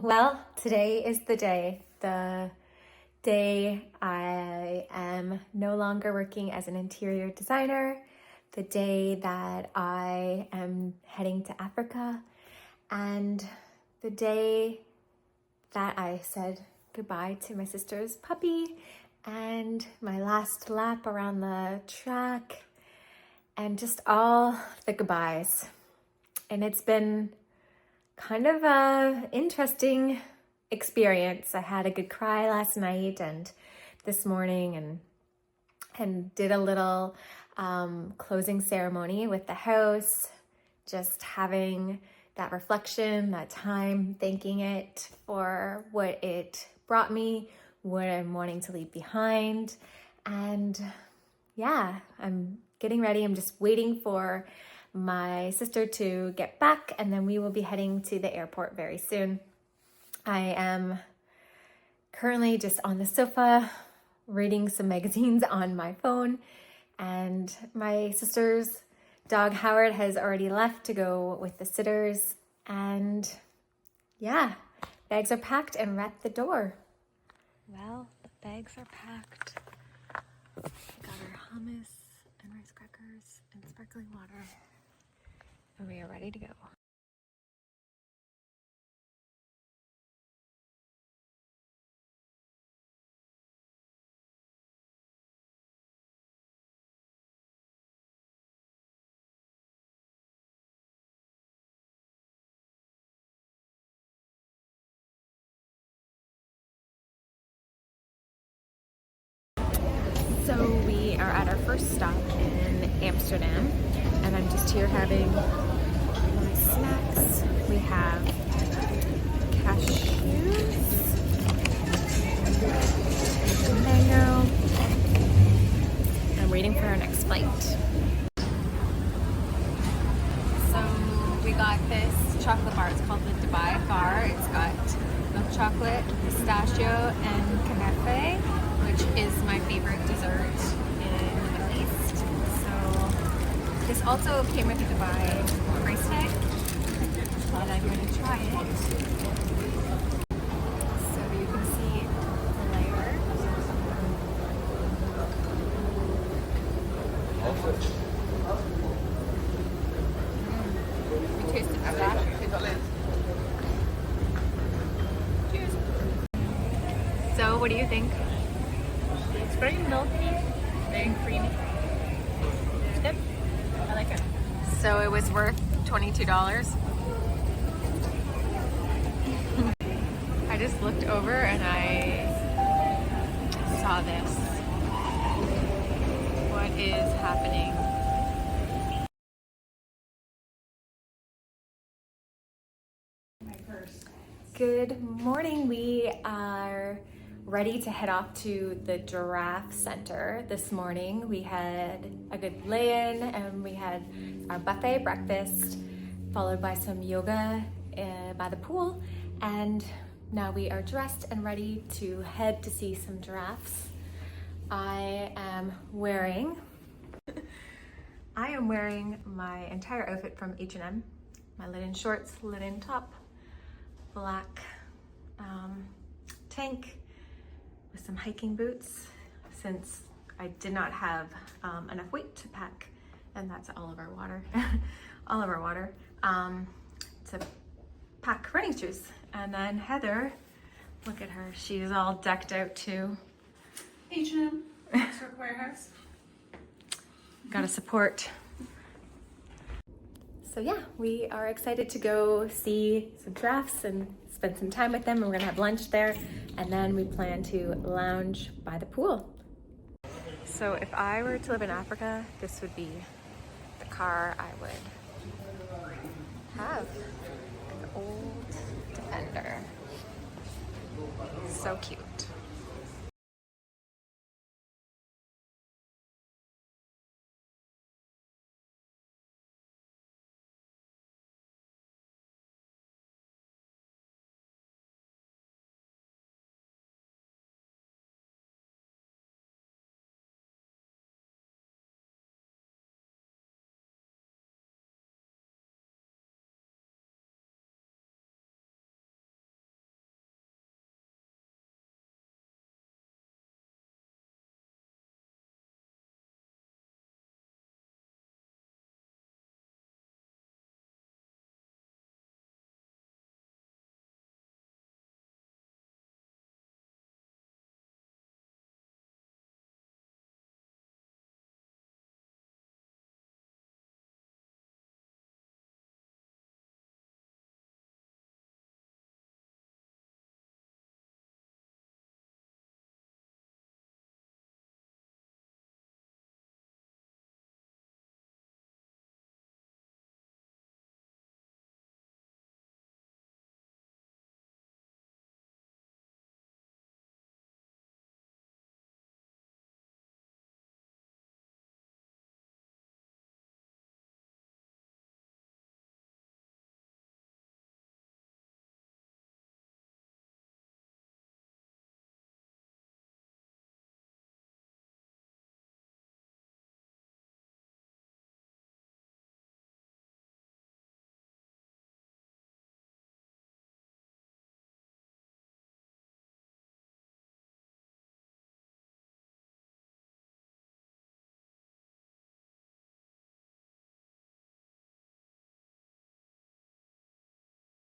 Well, today is the day I am no longer working as an interior designer, the day that I am heading to Africa, and the day that I said goodbye to my sister's puppy and my last lap around the track and just all the goodbyes. And it's been kind of a interesting experience. I had a good cry last night and this morning and did a little closing ceremony with the house, just having that reflection, that time, thanking it for what it brought me, what I'm wanting to leave behind. And yeah, I'm getting ready. I'm just waiting for my sister to get back, and then we will be heading to the airport very soon. I am currently just on the sofa reading some magazines on my phone, and my sister's dog Howard has already left to go with the sitters, and yeah, bags are packed and we're at the door. Well, the bags are packed. We got our hummus and rice crackers and sparkling water. And we are ready to go. So we are at our first stop in Amsterdam, and I'm just here having my snacks. We have cashews, mango. I'm waiting for our next flight. So we got this chocolate bar. It's called the Dubai bar. It's got milk chocolate, pistachio, and kunafe, which is my favorite dessert in the Middle East. So this also came with a Dubai price tag, and I'm going to try it. So you can see the layer. We tasted pistachio. Cheers. So what do you think? It's very milky, very creamy. It's good. I like it. So it was worth $22. I just looked over and I saw this. What is happening? Good morning. We are ready to head off to the Giraffe Center this morning. We had a good lay-in and we had our buffet breakfast, followed by some yoga by the pool. And now we are dressed and ready to head to see some giraffes. I am wearing my entire outfit from H&M, my linen shorts, linen top, black tank with some hiking boots, since I did not have enough weight to pack, and that's all of our water, to pack running shoes. And then Heather, look at her, she's all decked out too. H&M, Oxford Warehouse. Gotta support. So yeah, we are excited to go see some giraffes and spend some time with them, and we're gonna have lunch there, and then we plan to lounge by the pool. So if I were to live in Africa, this would be the car I would have. An old Defender. So cute.